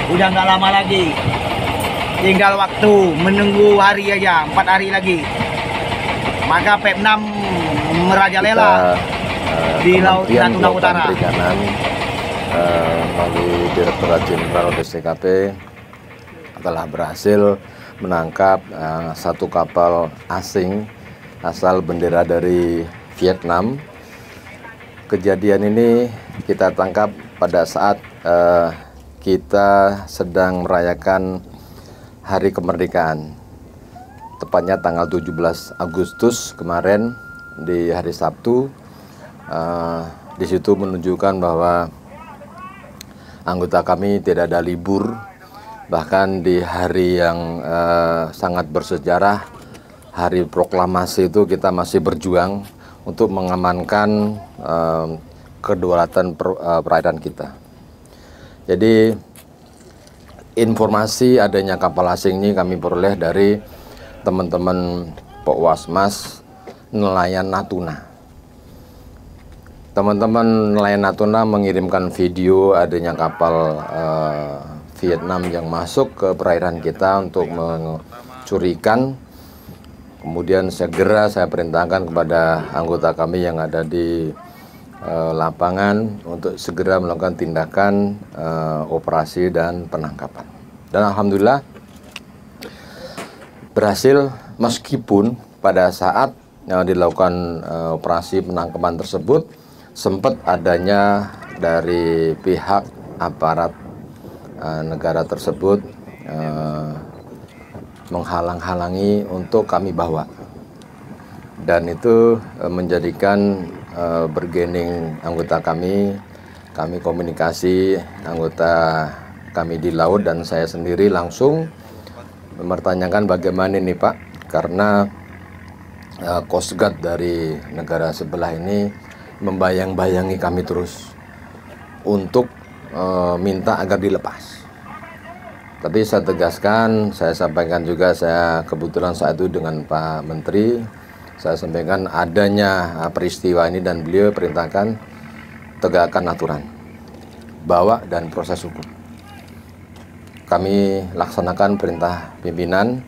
Udah nggak lama lagi. Tinggal waktu menunggu hari aja, 4 hari lagi. Maka Pep 6 merajalela di Laut Natuna Utara. Perikanan melalui Direktorat Jenderal DSKP telah berhasil menangkap satu kapal asing asal bendera dari Vietnam. Kejadian ini kita tangkap pada saat kita sedang merayakan Hari Kemerdekaan, tepatnya tanggal 17 Agustus kemarin di hari Sabtu. Di situ menunjukkan bahwa anggota kami tidak ada libur, bahkan di hari yang sangat bersejarah, Hari Proklamasi itu kita masih berjuang untuk mengamankan kedaulatan perairan kita. Jadi informasi adanya kapal asing ini kami peroleh dari teman-teman Pokwasmas nelayan Natuna. Teman-teman nelayan Natuna mengirimkan video adanya kapal Vietnam yang masuk ke perairan kita untuk mencuri ikan. Kemudian segera saya perintahkan kepada anggota kami yang ada di lapangan untuk segera melakukan tindakan operasi dan penangkapan. Dan alhamdulillah berhasil, meskipun pada saat dilakukan operasi penangkapan tersebut sempat adanya dari pihak aparat negara tersebut menghalang-halangi untuk kami bawa, dan itu menjadikan bergening anggota kami komunikasi anggota kami di laut, dan saya sendiri langsung mempertanyakan bagaimana ini Pak, karena Coast Guard dari negara sebelah ini membayang-bayangi kami terus untuk minta agar dilepas. Tapi saya tegaskan, saya sampaikan juga, saya kebetulan saat itu dengan Pak Menteri, saya sampaikan adanya peristiwa ini dan beliau perintahkan tegakkan aturan, bawa dan proses hukum. Kami laksanakan perintah pimpinan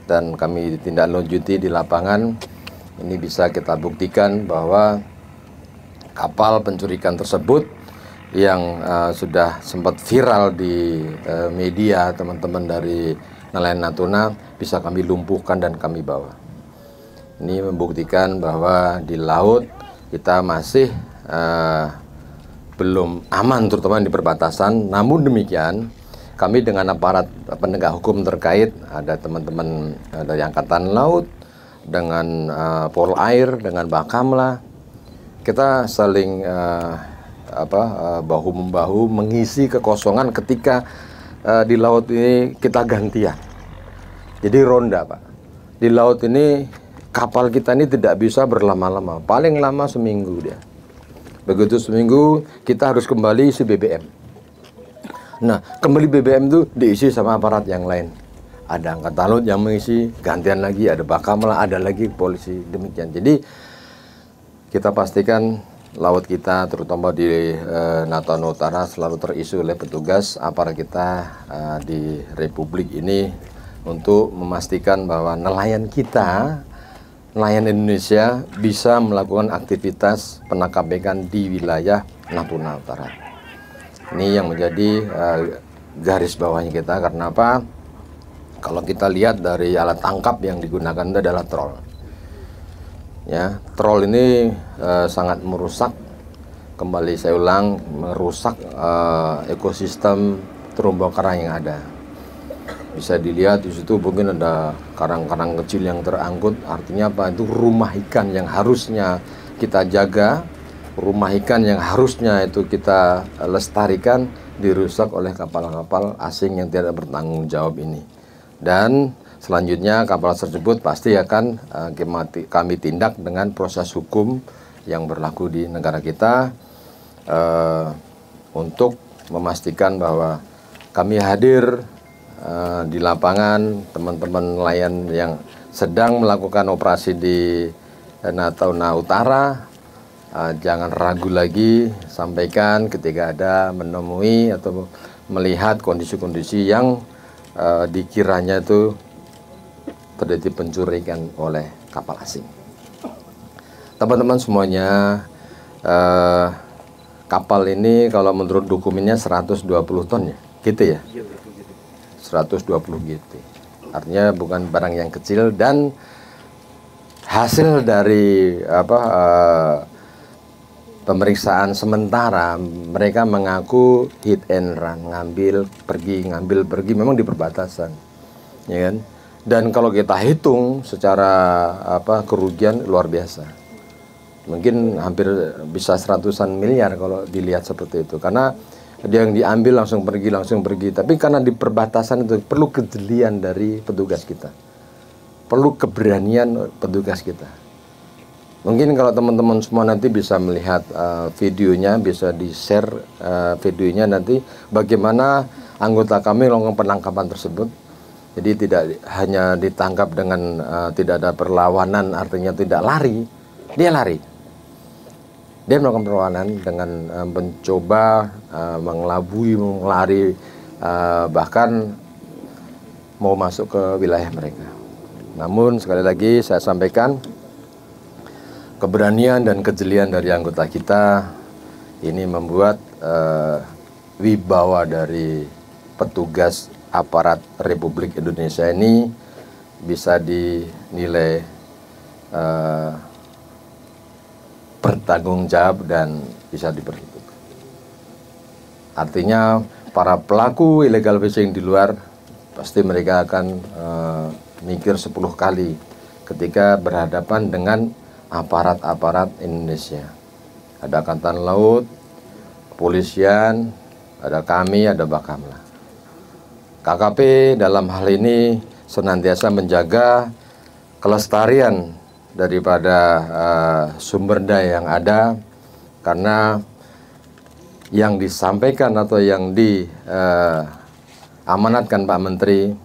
dan kami ditindaklanjuti di lapangan. Ini bisa kita buktikan bahwa kapal pencurikan tersebut yang sudah sempat viral di media teman-teman dari nelayan Natuna bisa kami lumpuhkan dan kami bawa. Ini membuktikan bahwa di laut kita masih belum aman, terutama di perbatasan. Namun demikian, kami dengan aparat penegak hukum terkait, ada teman-teman dari Angkatan Laut, dengan Polair, dengan Bakamla, kita saling bahu-membahu mengisi kekosongan ketika di laut ini kita gantian. Jadi ronda Pak. Di laut ini kapal kita ini tidak bisa berlama-lama, paling lama seminggu dia. Begitu seminggu kita harus kembali isi BBM. Nah, kembali BBM itu diisi sama aparat yang lain. Ada Angkatan Laut yang mengisi, gantian lagi, ada Bakamla, ada lagi polisi, demikian. Jadi kita pastikan laut kita terutama di Natuna Utara selalu terisi oleh petugas aparat kita di Republik ini untuk memastikan bahwa nelayan kita, nelayan Indonesia bisa melakukan aktivitas penangkap ikan di wilayah Natuna Utara. Ini yang menjadi garis bawahnya kita. Karena apa? Kalau kita lihat dari alat tangkap yang digunakan itu adalah troll. Ya, troll ini sangat merusak, kembali saya ulang, merusak ekosistem terumbu karang yang ada. Bisa dilihat di situ mungkin ada karang-karang kecil yang terangkut. Artinya apa? Itu rumah ikan yang harusnya kita jaga, rumah ikan yang harusnya itu kita lestarikan, dirusak oleh kapal-kapal asing yang tidak bertanggung jawab ini. Dan selanjutnya kapal tersebut pasti akan kami tindak dengan proses hukum yang berlaku di negara kita untuk memastikan bahwa kami hadir di lapangan. Teman-teman nelayan yang sedang melakukan operasi di Natuna Utara, jangan ragu lagi, sampaikan ketika ada menemui atau melihat kondisi-kondisi yang dikiranya itu terjadi pencurian oleh kapal asing. Teman-teman semuanya, kapal ini kalau menurut dokumennya 120 ton ya, gitu ya? 120 GT. Artinya bukan barang yang kecil, dan hasil dari pemeriksaan sementara mereka mengaku hit and run, ngambil pergi, memang di perbatasan, ya kan? Dan kalau kita hitung secara kerugian luar biasa. Mungkin hampir bisa seratusan miliar kalau dilihat seperti itu. Karena dia yang diambil langsung pergi. Tapi karena di perbatasan itu perlu kejelian dari petugas kita. Perlu keberanian petugas kita. Mungkin kalau teman-teman semua nanti bisa melihat videonya, bisa di-share videonya nanti bagaimana anggota kami melakukan penangkapan tersebut. Jadi tidak hanya ditangkap dengan tidak ada perlawanan, artinya tidak lari. Dia lari. Dia melakukan perlawanan dengan mencoba mengelabui, melari, bahkan mau masuk ke wilayah mereka. Namun sekali lagi saya sampaikan, keberanian dan kejelian dari anggota kita ini membuat wibawa dari petugas aparat Republik Indonesia ini bisa dinilai bertanggung jawab dan bisa diperhitungkan. Artinya para pelaku illegal fishing di luar pasti mereka akan mikir 10 kali ketika berhadapan dengan aparat-aparat Indonesia. Ada Angkatan Laut, kepolisian, ada kami, ada Bakamla. KKP dalam hal ini senantiasa menjaga kelestarian daripada sumber daya yang ada, karena yang disampaikan atau yang diamanatkan Pak Menteri,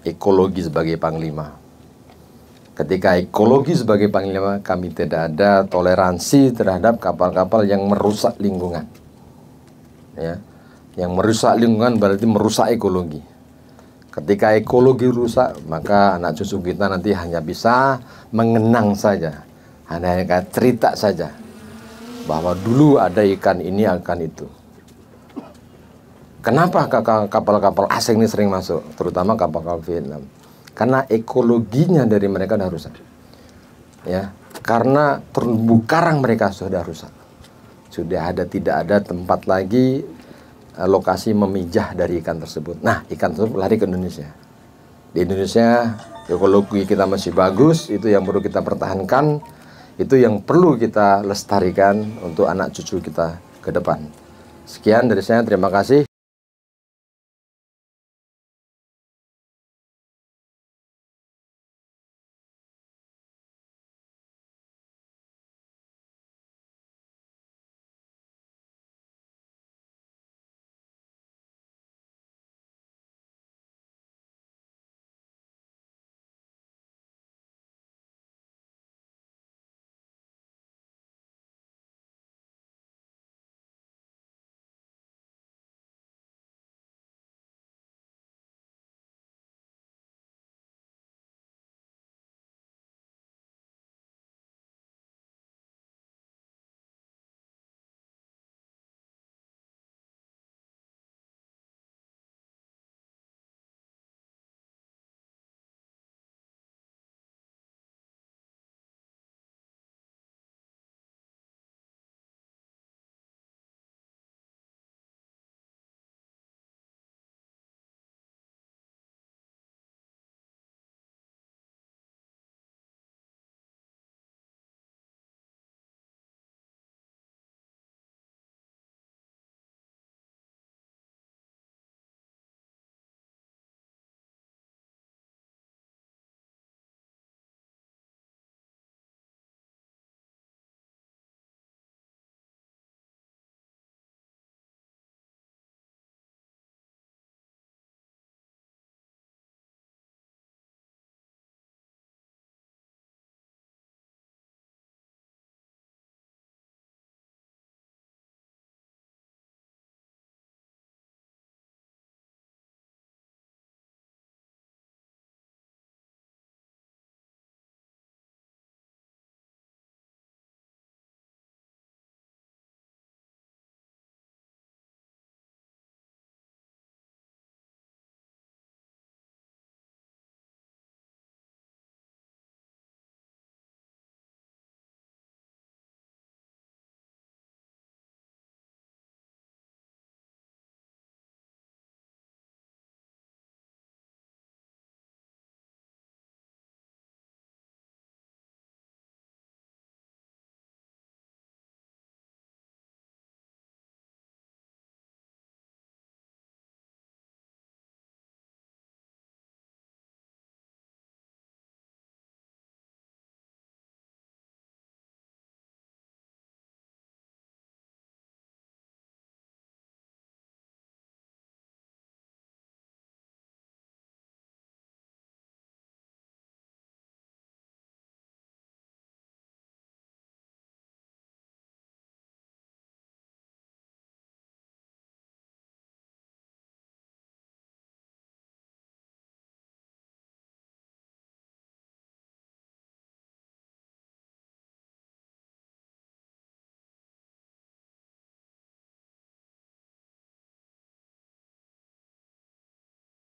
ekologi sebagai panglima. Ketika ekologi sebagai panglima, kami tidak ada toleransi terhadap kapal-kapal yang merusak lingkungan. Ya, yang merusak lingkungan berarti merusak ekologi. Ketika ekologi rusak, maka anak cucu kita nanti hanya bisa mengenang saja, hanya cerita saja bahwa dulu ada ikan ini, ikan itu. Kenapa kapal-kapal asing ini sering masuk, terutama kapal-kapal Vietnam? Karena ekologinya dari mereka sudah rusak. Ya, karena terumbu karang mereka sudah rusak. Tidak ada tempat lagi lokasi memijah dari ikan tersebut. Nah, ikan tersebut lari ke Indonesia. Di Indonesia ekologi kita masih bagus, itu yang perlu kita pertahankan, itu yang perlu kita lestarikan untuk anak cucu kita ke depan. Sekian dari saya, terima kasih.